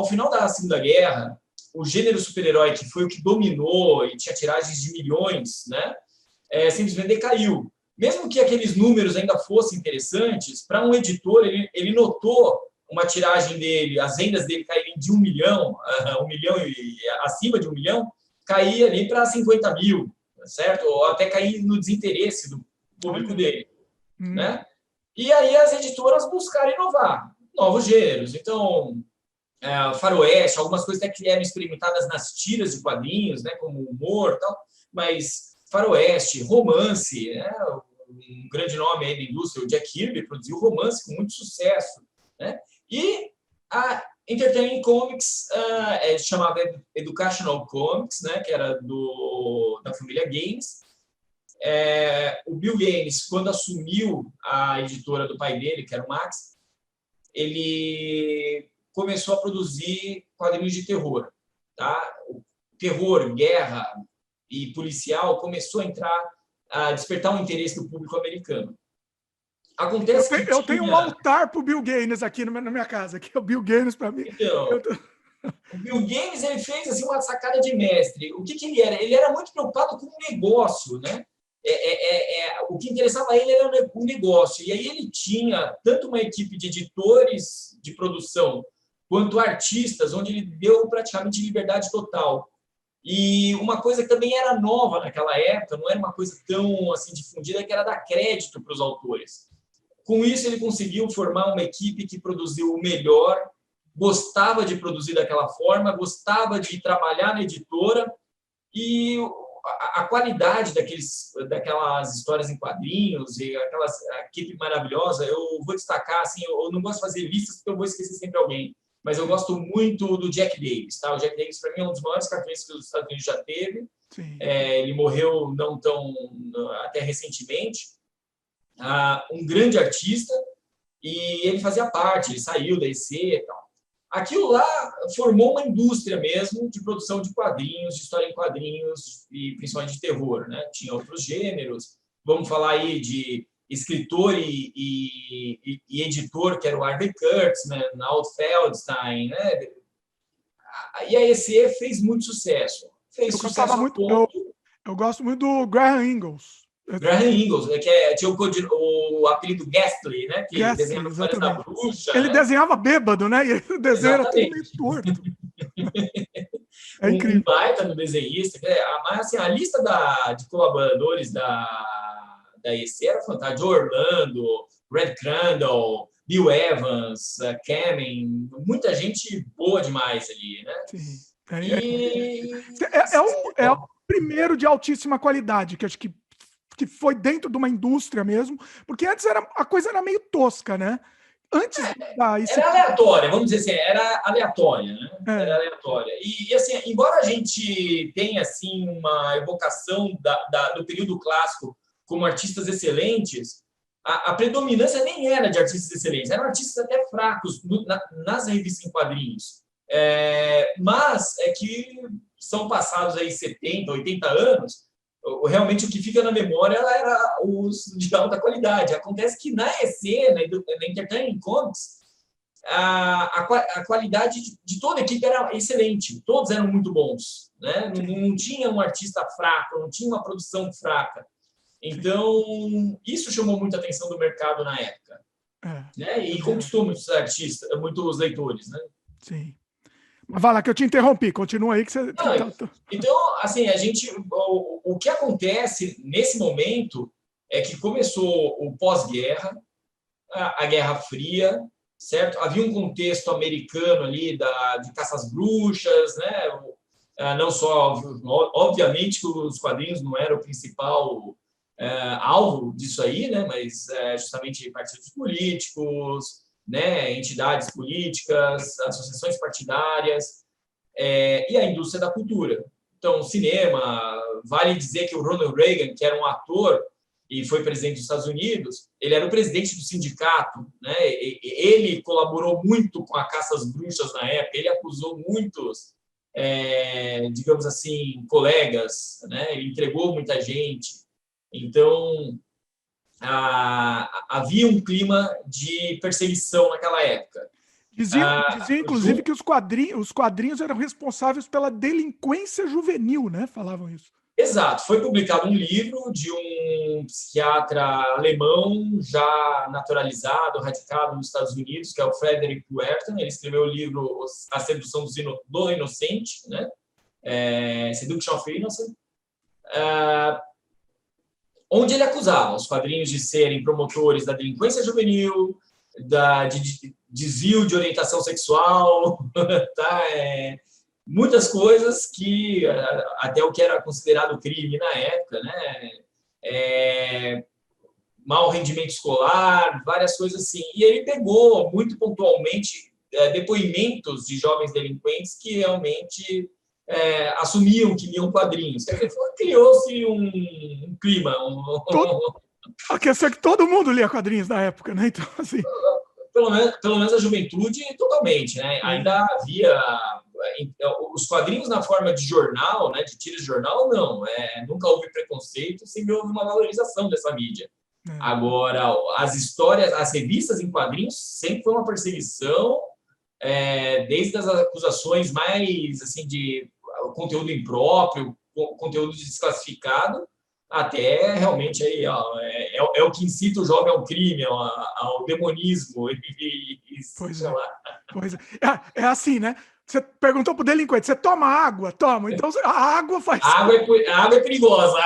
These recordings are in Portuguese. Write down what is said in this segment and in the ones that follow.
ao final da Segunda Guerra, o gênero super-herói, que foi o que dominou e tinha tiragens de milhões, né, simplesmente decaiu. Mesmo que aqueles números ainda fossem interessantes, para um editor, ele notou uma tiragem dele, as vendas dele caírem de 1 milhão, 1 milhão e acima de 1 milhão, caía ali para 50 mil, certo? Ou até cair no desinteresse do público dele, né? E aí as editoras buscaram inovar, novos gêneros. Então, faroeste, algumas coisas até que eram experimentadas nas tiras de quadrinhos, né, como humor e tal, mas faroeste, romance, né, um grande nome aí da indústria, o Jack Kirby, produziu romance com muito sucesso, né? E a Entertainment Comics chamava Educational Comics, né, que era da família Gaines. O Bill Gaines, quando assumiu a editora do pai dele, que era o Max, ele começou a produzir quadrinhos de terror. Tá? O terror, guerra e policial começou a despertar o interesse do público americano. Acontece eu tenho um altar para o Bill Gaines aqui na minha casa, que é o Bill Gaines para mim. Então, o Bill Gaines, ele fez assim, uma sacada de mestre. O que ele era? Ele era muito preocupado com o negócio, né? O que interessava a ele era o negócio. E aí ele tinha tanto uma equipe de editores de produção quanto artistas, onde ele deu praticamente liberdade total. E uma coisa que também era nova naquela época, não era uma coisa tão assim difundida, que era dar crédito para os autores. Com isso, ele conseguiu formar uma equipe que produziu o melhor, gostava de produzir daquela forma, gostava de trabalhar na editora, e a qualidade daquelas histórias em quadrinhos e aquela equipe maravilhosa, eu vou destacar, assim, eu não gosto de fazer listas porque eu vou esquecer sempre alguém, mas eu gosto muito do Jack Davis. Tá? O Jack Davis, para mim, é um dos maiores cartunistas que os Estados Unidos já teve. Ele morreu até recentemente. Um grande artista, e ele fazia parte, ele saiu da EC e tal. Aquilo lá formou uma indústria mesmo de produção de quadrinhos, de história em quadrinhos, e principalmente de terror, né? Tinha outros gêneros. Vamos falar aí de escritor e editor, que era o Harvey Kurtzman, Alt Feldstein, né? E a EC fez muito sucesso. Eu gosto muito do Graham Ingalls. Graham Ingalls, tinha o apelido Ghastly, né? Que Ghastly, desenhava histórias da bruxa. Ele desenhava bêbado, né? E o desenho era tudo meio torto. É incrível. Um baita no desenhista. Mas assim, a lista de colaboradores da EC era fantástica. Joe Orlando, Red Crandall, Bill Evans, Kamen, muita gente boa demais ali, né? Sim. É o primeiro de altíssima qualidade, que acho que foi dentro de uma indústria mesmo, porque antes a coisa era meio tosca, né? Era aleatória, vamos dizer assim, era aleatória, né? Era aleatória. E assim, embora a gente tenha assim uma evocação do período clássico como artistas excelentes, a predominância nem era de artistas excelentes, eram artistas até fracos nas revistas em quadrinhos. Mas é que são passados aí 70, 80 anos, realmente o que fica na memória era os de alta qualidade. Acontece que na EC, na Entertainment Comics, a qualidade de toda a equipe era excelente, todos eram muito bons, né? Não tinha um artista fraco, não tinha uma produção fraca. Então, isso chamou muita atenção do mercado na época. Né? E conquistou muitos artistas, muitos leitores, né? Sim. Mas vai lá, que eu te interrompi, continua aí que você... Então, assim, o que acontece nesse momento é que começou o pós-guerra, a Guerra Fria, certo? Havia um contexto americano ali de caça às bruxas, né? Não só, obviamente, que os quadrinhos não eram o principal alvo disso aí, né? Mas justamente partidos políticos, né? Entidades políticas, associações partidárias, e a indústria da cultura. Então, cinema, vale dizer que o Ronald Reagan, que era um ator e foi presidente dos Estados Unidos, ele era o presidente do sindicato, né? Ele colaborou muito com a caça às bruxas na época, ele acusou muitos, digamos assim, colegas, né? Ele entregou muita gente. Então, havia um clima de perseguição naquela época. Dizia inclusive, que os quadrinhos eram responsáveis pela delinquência juvenil, né? Falavam isso. Exato. Foi publicado um livro de um psiquiatra alemão já naturalizado, radicado nos Estados Unidos, que é o Frederick Wertham. Ele escreveu o livro A Sedução do Inocente, né? Seduction of Innocence, onde ele acusava os quadrinhos de serem promotores da delinquência juvenil, de desvio de orientação sexual, tá? Muitas coisas que, até o que era considerado crime na época, né? Mau rendimento escolar, várias coisas assim. E ele pegou, muito pontualmente, depoimentos de jovens delinquentes que realmente assumiam que liam quadrinhos. Quer dizer, criou-se um clima. Quer dizer que todo mundo lia quadrinhos na época, né? Então, assim... Pelo menos a juventude, totalmente, né? Ainda havia... Os quadrinhos na forma de jornal, né, de tiras de jornal, não. Nunca houve preconceito, sempre houve uma valorização dessa mídia. Agora, as histórias, as revistas em quadrinhos sempre foi uma perseguição, desde as acusações mais assim de conteúdo impróprio, conteúdo desclassificado, até realmente aí, é o que incita o jovem ao crime, ao demonismo sei lá. Pois é. É assim, né? Você perguntou pro delinquente, você toma água? Toma. Então a água faz... A água é perigosa.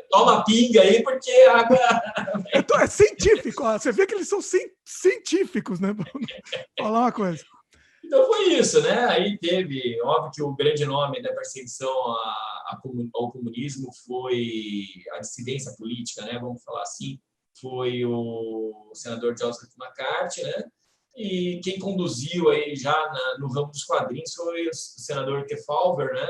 Toma pinga aí, porque a água... Então, é científico. Ó. Você vê que eles são científicos, né? Falar uma coisa. Então foi isso, né? Aí teve, óbvio que o grande nome da perseguição ao comunismo foi a dissidência política, né? Vamos falar assim, foi o senador Joseph McCarthy, né? E quem conduziu aí já no ramo dos quadrinhos foi o senador Kefauver, né?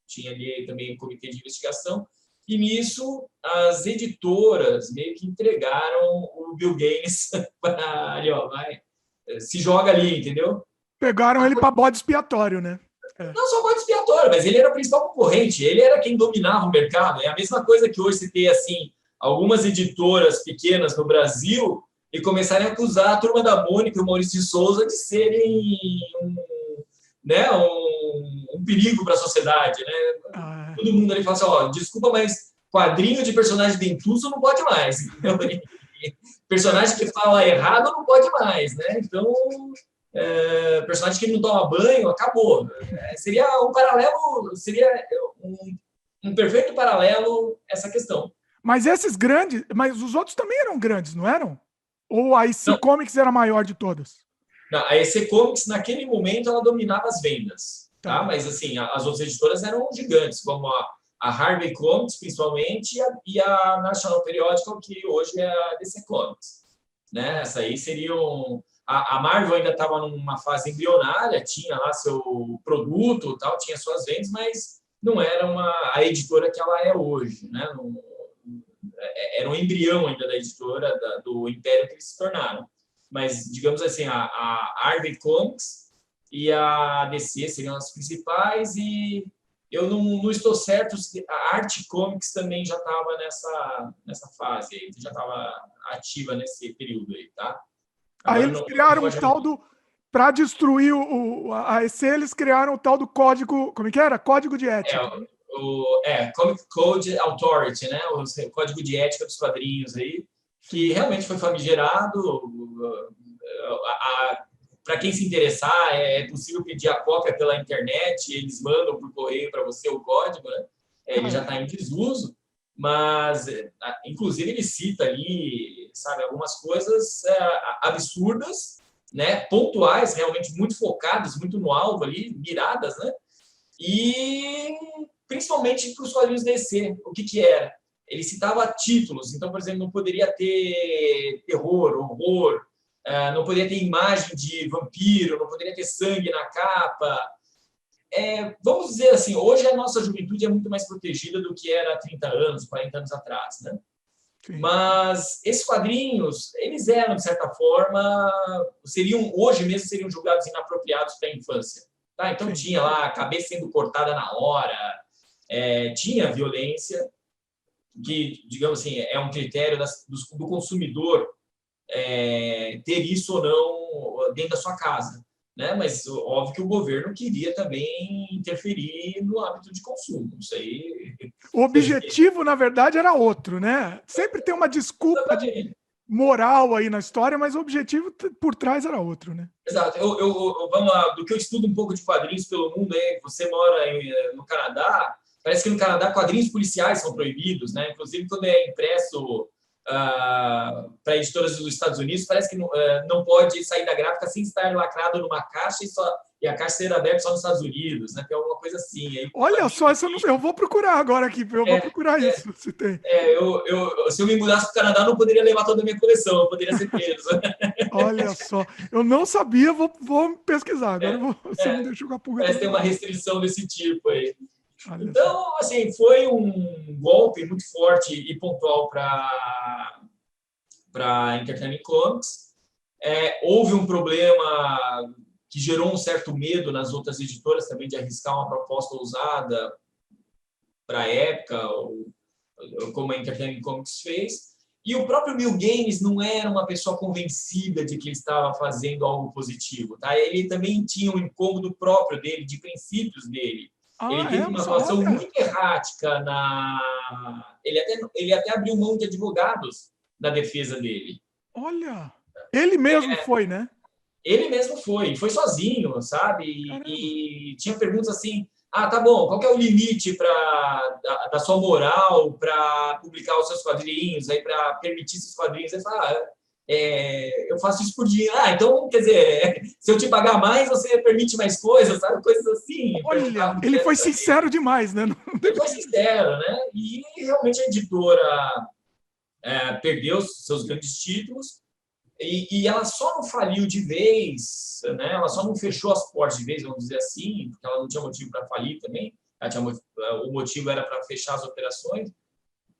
Tinha ali também um comitê de investigação. E nisso as editoras meio que entregaram o Bill Gaines para ali, ó, vai, se joga ali, entendeu? Pegaram ele para bode expiatório, né? Não só bode expiatório, mas ele era o principal concorrente, ele era quem dominava o mercado. É a mesma coisa que hoje você ter assim, algumas editoras pequenas no Brasil e começarem a acusar a Turma da Mônica e o Maurício de Souza de serem um perigo para a sociedade. Né? Todo mundo ali fala assim, desculpa, mas quadrinho de personagem dentuço não pode mais. Personagem que fala errado não pode mais. Né? Então... personagem que não toma banho, acabou. Seria um paralelo, seria um perfeito paralelo essa questão. Mas esses grandes, mas os outros também eram grandes, não eram? Ou a EC Comics era a maior de todas? Não, a EC Comics, naquele momento, ela dominava as vendas. Tá? Mas, assim, as outras editoras eram gigantes, como a Harvey Comics, principalmente, e a National Periodical, que hoje é a DC Comics. Né? Essa aí seriam... A Marvel ainda estava numa fase embrionária, tinha lá seu produto, tal, tinha suas vendas, mas não era a editora que ela é hoje. Né? Era um embrião ainda da editora, do império que eles se tornaram. Mas, digamos assim, a Harvey Comics e a DC seriam as principais, e eu não estou certo se a Art Comics também já estava nessa fase, aí, já estava ativa nesse período aí, tá? Aí eles criaram o tal do... Para destruir a EC, eles criaram o tal do código... Como é que era? Código de ética. Comic Code Authority, né? O código de ética dos quadrinhos aí, que realmente foi famigerado. Para quem se interessar, é possível pedir a cópia pela internet, eles mandam por correio para você o código, né? Ele já está em desuso, mas, inclusive, ele cita ali, sabe, algumas coisas absurdas, né? Pontuais, realmente muito focadas, muito no alvo ali, miradas, né? E principalmente para os quadrinhos DC, o que era? Ele citava títulos, então, por exemplo, não poderia ter terror, horror, não poderia ter imagem de vampiro, não poderia ter sangue na capa. Vamos dizer assim, hoje a nossa juventude é muito mais protegida do que era há 30 anos, 40 anos atrás, né? Sim. Mas esses quadrinhos, eles eram, de certa forma, hoje mesmo seriam julgados inapropriados para a infância. Tá? Então, sim, tinha lá a cabeça sendo cortada na hora, tinha violência, que, digamos assim, é um critério do consumidor ter isso ou não dentro da sua casa, né? Mas óbvio que o governo queria também interferir no hábito de consumo. Isso aí. O objetivo, na verdade, era outro, né? Sempre tem uma desculpa de moral aí na história, mas o objetivo por trás era outro, né? Exato. Vamos lá, do que eu estudo um pouco de quadrinhos pelo mundo, você mora no Canadá, parece que no Canadá quadrinhos policiais são proibidos, né? Inclusive, quando é impresso para editoras dos Estados Unidos, parece que não pode sair da gráfica sem estar lacrado numa caixa e a caixa ser aberta só nos Estados Unidos, né? Tem alguma coisa assim. Aí, olha só, eu vou procurar agora aqui, eu vou procurar isso, se tem. Se eu me mudasse para o Canadá, eu não poderia levar toda a minha coleção, eu poderia ser preso. Olha só, eu não sabia, vou pesquisar. Agora você me deixou com a pulga. Parece que tem uma restrição desse tipo aí. Então, assim, foi um golpe muito forte e pontual para Entertainment Comics. Houve um problema que gerou um certo medo nas outras editoras também de arriscar uma proposta ousada para a época, como a Entertainment Comics fez. E o próprio Neil Gaiman não era uma pessoa convencida de que ele estava fazendo algo positivo. Tá? Ele também tinha um incômodo próprio dele, de princípios dele. Ele teve uma atuação muito errática Ele até abriu mão de advogados na defesa dele. Olha, ele mesmo foi, né? Ele mesmo foi sozinho, sabe? E tinha perguntas assim: tá bom, qual que é o limite da sua moral para publicar os seus quadrinhos, para permitir esses quadrinhos? Ele fala: eu faço isso por dinheiro. Então, quer dizer, se eu te pagar mais, você permite mais coisas, sabe? Coisas assim. Olha, ele foi sincero demais, né? Ele foi sincero, né? E realmente a editora perdeu seus grandes títulos e ela só não faliu de vez, né? Ela só não fechou as portas de vez, vamos dizer assim, porque ela não tinha motivo para falir também. O motivo era para fechar as operações.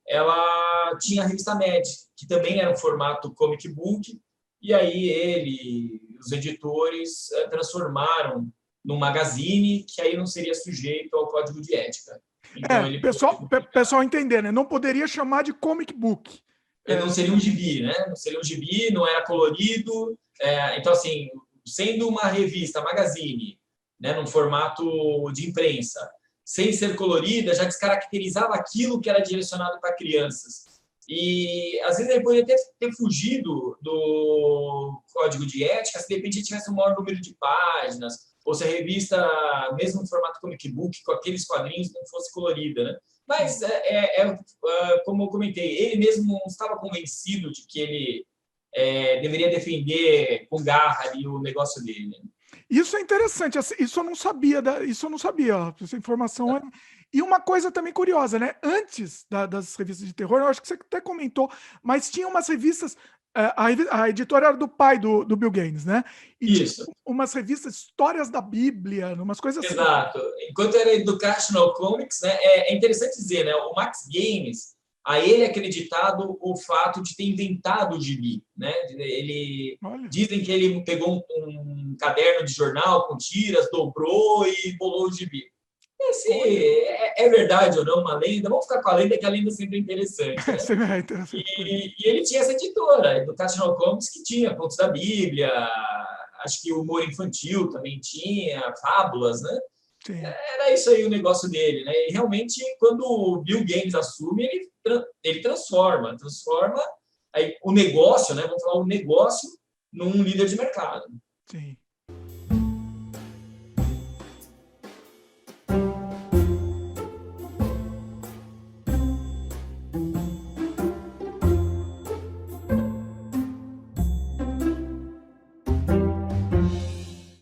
Ela tinha a revista Mad, que também era um formato comic book, e aí os editores transformaram num magazine que aí não seria sujeito ao código de ética. Então, pessoal entender, né? Não poderia chamar de comic book. Ele não seria um gibi, né? Não seria um gibi, não era colorido. Então, assim, sendo uma revista, magazine, né, num formato de imprensa, sem ser colorida, já descaracterizava aquilo que era direcionado para crianças. E, às vezes, ele poderia ter fugido do código de ética se, de repente, tivesse um maior número de páginas, ou se a revista, mesmo no formato comic book, com aqueles quadrinhos, não fosse colorida, né? Mas, como eu comentei, ele mesmo não estava convencido de que ele deveria defender com garra ali o negócio dele, né? Isso é interessante, isso eu não sabia, ó, essa informação é... E uma coisa também curiosa, né? Antes das revistas de terror, eu acho que você até comentou, mas tinha umas revistas, a editora era do pai do Bill Gaines, né? E isso. Tinha umas revistas, histórias da Bíblia, umas coisas assim. Exato. Enquanto era Educational Comics, né, é interessante dizer, né? O Max Gaines, a ele é acreditado o fato de ter inventado o gibi, né? Dizem que ele pegou um caderno de jornal com tiras, dobrou e bolou o gibi. Assim, é verdade ou não uma lenda? Vamos ficar com a lenda, que a lenda sempre é interessante. Né? E ele tinha essa editora, Educational Comics, que tinha contos da Bíblia, acho que o humor infantil também tinha, fábulas, né? Sim. Era isso aí o negócio dele, né? E realmente, quando o Bill Gaines assume, ele transforma aí, o negócio, né? Vamos falar o negócio num líder de mercado. Sim.